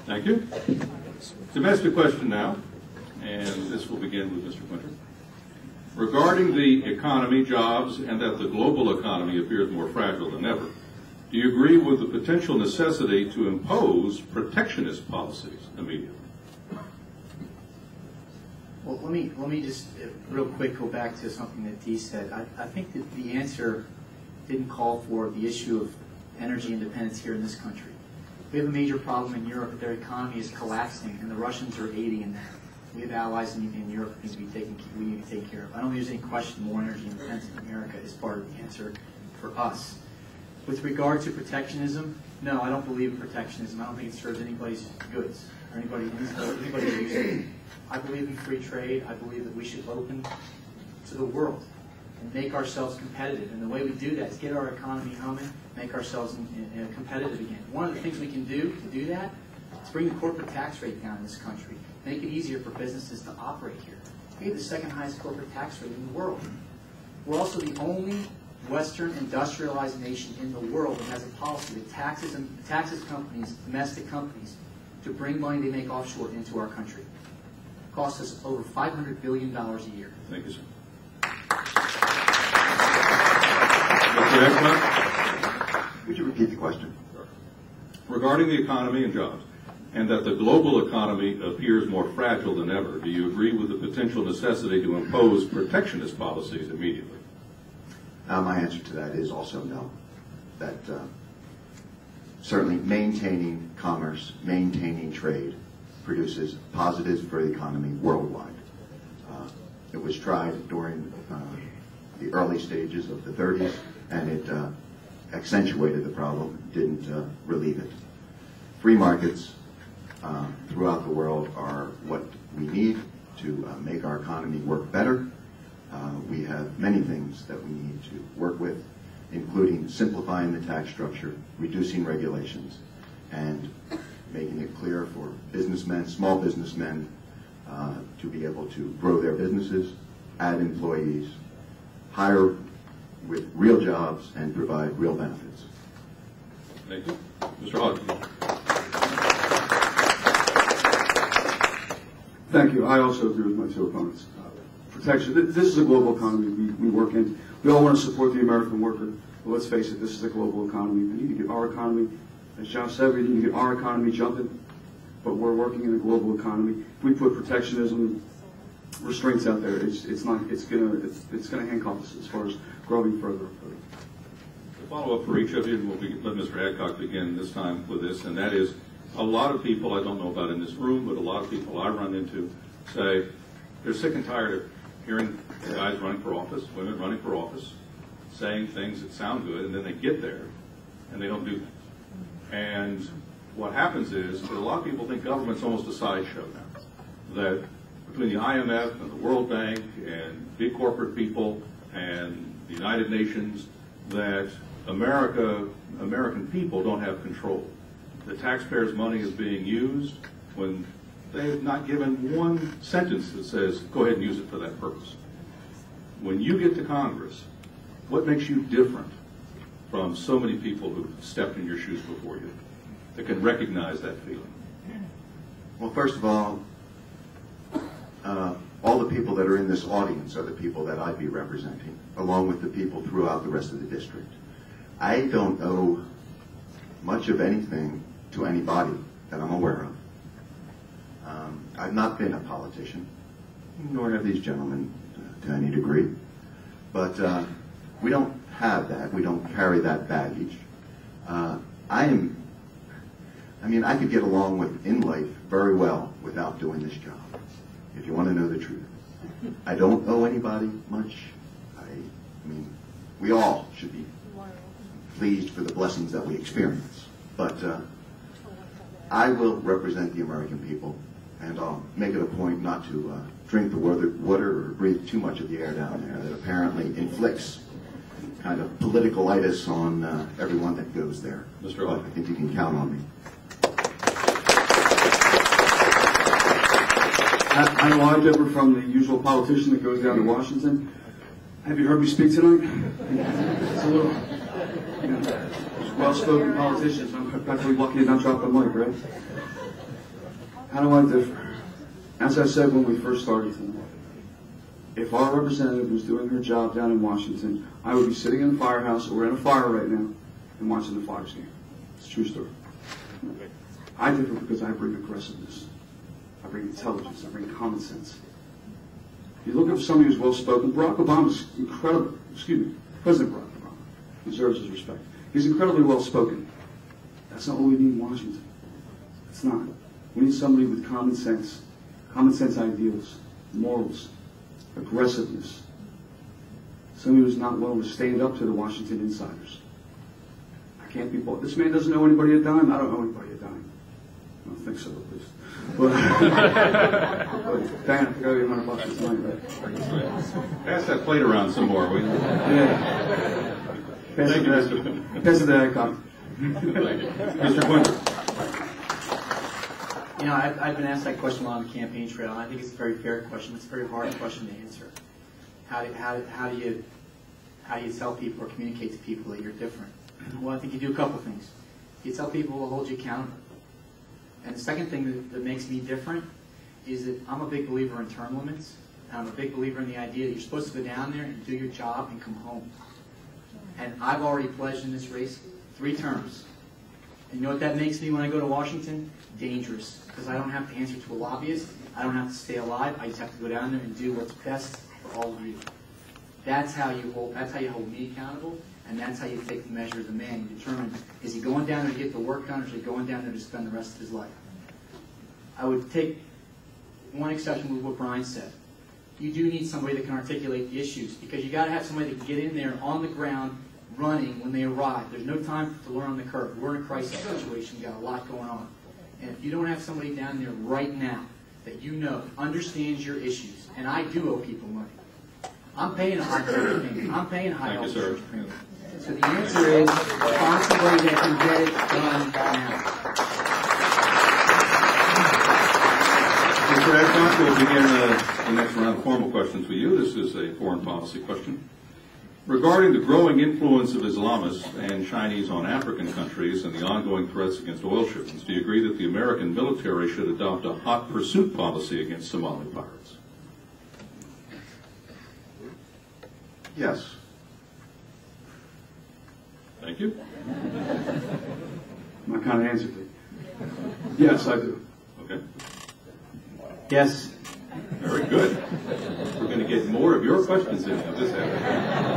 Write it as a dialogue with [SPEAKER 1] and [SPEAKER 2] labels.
[SPEAKER 1] Thank you. Domestic question now, and this will begin with Mr. Quinter. Regarding the economy, jobs, and that the global economy appears more fragile than ever, do you agree with the potential necessity to impose protectionist policies immediately?
[SPEAKER 2] Well, let me just real quick go back to something that Dee said. I think that the answer didn't call for the issue of energy independence here in this country. We have a major problem in Europe that their economy is collapsing, and the Russians are aiding in that. We have allies in Europe that we need to take care of. I don't think there's any question more energy independence in America is part of the answer for us. With regard to protectionism, no, I don't believe in protectionism. I don't think it serves anybody's goods or anybody's use. I believe in free trade. I believe that we should open to the world and make ourselves competitive. And the way we do that is get our economy humming, make ourselves competitive again. One of the things we can do to do that is bring the corporate tax rate down in this country, make it easier for businesses to operate here. We have the second highest corporate tax rate in the world. We're also the only Western industrialized nation in the world that has a policy that taxes companies, domestic companies, to bring money they make offshore into our country. It costs us over $500 billion a year.
[SPEAKER 1] Thank you, sir. Mr. Eckman?
[SPEAKER 3] Would you repeat the question?
[SPEAKER 1] Regarding the economy and jobs, and that the global economy appears more fragile than ever, do you agree with the potential necessity to impose protectionist policies immediately?
[SPEAKER 3] My answer to that is also no. That certainly maintaining commerce, maintaining trade produces positives for the economy worldwide. It was tried during the early stages of the 30s, and it accentuated the problem, didn't relieve it. Free markets throughout the world are what we need to make our economy work better. We have many things that we need to work with, including simplifying the tax structure, reducing regulations, and making it clear for businessmen, small businessmen, to be able to grow their businesses, add employees, hire with real jobs, and provide real benefits.
[SPEAKER 1] Thank you. Mr. Hodgson.
[SPEAKER 4] Thank you. I also agree with my two opponents. Protection. This is a global economy we work in. We all want to support the American worker, but let's face it, this is a global economy. We need to get our economy, as John said, we need to get our economy jumping, but we're working in a global economy. If we put protectionism restraints out there, it's gonna handcuff us as far as growing further.
[SPEAKER 1] To follow up for each of you, and we'll let Mr. Adcock begin this time with this, and that is, a lot of people, I don't know about in this room, but a lot of people I run into say they're sick and tired of hearing guys running for office, women running for office, saying things that sound good, and then they get there and they don't do that. And what happens is that a lot of people think government's almost a sideshow now. That between the IMF and the World Bank and big corporate people and the United Nations, that American people don't have control. The taxpayers' money is being used when they have not given one sentence that says, go ahead and use it for that purpose. When you get to Congress, what makes you different from so many people who've stepped in your shoes before you that can recognize that feeling?
[SPEAKER 3] Well, first of all the people that are in this audience are the people that I'd be representing, along with the people throughout the rest of the district. I don't owe much of anything to anybody that I'm aware of. I've not been a politician, nor have these gentlemen to any degree. But we don't have that. We don't carry that baggage. I could get along in life very well without doing this job, if you want to know the truth. I don't owe anybody much. We all should be pleased for the blessings that we experience. But I will represent the American people, and I'll make it a point not to drink the water or breathe too much of the air down there that apparently inflicts kind of politicalitis on everyone that goes there.
[SPEAKER 1] Mr.
[SPEAKER 3] But I think you can count on me.
[SPEAKER 4] I know I differ from the usual politician that goes down to Washington. Have you heard me speak tonight? It's a little, well-spoken politicians. I'm practically lucky to not drop the mic, right? How do I differ? As I said when we first started tonight, if our representative was doing her job down in Washington, I would be sitting in a firehouse or in a fire right now and watching the Flyers game. It's a true story. I differ because I bring aggressiveness. I bring intelligence. I bring common sense. If you look at somebody who's well-spoken, Barack Obama's incredible. President Barack Obama deserves his respect. He's incredibly well-spoken. That's not what we need in Washington. It's not. We need somebody with common sense ideals, morals, aggressiveness. Somebody who's not willing to stand up to the Washington insiders. I can't be bought. This man doesn't know anybody a dime. I don't know anybody a dime. I don't think so, at least. But Dan, I think I owe you $100 this night, right?
[SPEAKER 1] Pass that plate around some more, will you?
[SPEAKER 4] Yeah. Pass it to Hancock.
[SPEAKER 1] Thank you. Mr. Quinter.
[SPEAKER 2] You know, I've been asked that question a lot on the campaign trail, and I think it's a very fair question. It's a very hard question to answer. How do you tell people or communicate to people that you're different? Well, I think you do a couple things. You tell people who will hold you accountable. And the second thing that makes me different is that I'm a big believer in term limits. And I'm a big believer in the idea that you're supposed to go down there and do your job and come home. And I've already pledged in this race 3 terms. And you know what that makes me when I go to Washington? Dangerous. Because I don't have to answer to a lobbyist. I don't have to stay alive. I just have to go down there and do what's best for all of you. That's how you hold me accountable, and that's how you take the measure of the man. You determine, is he going down there to get the work done, or is he going down there to spend the rest of his life? I would take one exception with what Brian said. You do need somebody that can articulate the issues, because you got to have somebody that can get in there on the ground running when they arrive. There's no time to learn on the curve. We're in a crisis situation. We've got a lot going on. And if you don't have somebody down there right now that you know understands your issues, and I do owe people money. I'm paying a high premium. I'm paying a high health insurance premium. So the answer is find somebody that can get it done now.
[SPEAKER 1] Mr. Adcock, we'll begin the next round of formal questions with you. This is a foreign policy question. Regarding the growing influence of Islamists and Chinese on African countries and the ongoing threats against oil shipments, do you agree that the American military should adopt a hot pursuit policy against Somali pirates?
[SPEAKER 3] Yes.
[SPEAKER 1] Thank you.
[SPEAKER 4] My kind of answer to you. Yes, I do.
[SPEAKER 1] Okay.
[SPEAKER 2] Yes.
[SPEAKER 1] Very good. We're going to get more of your questions in this afternoon.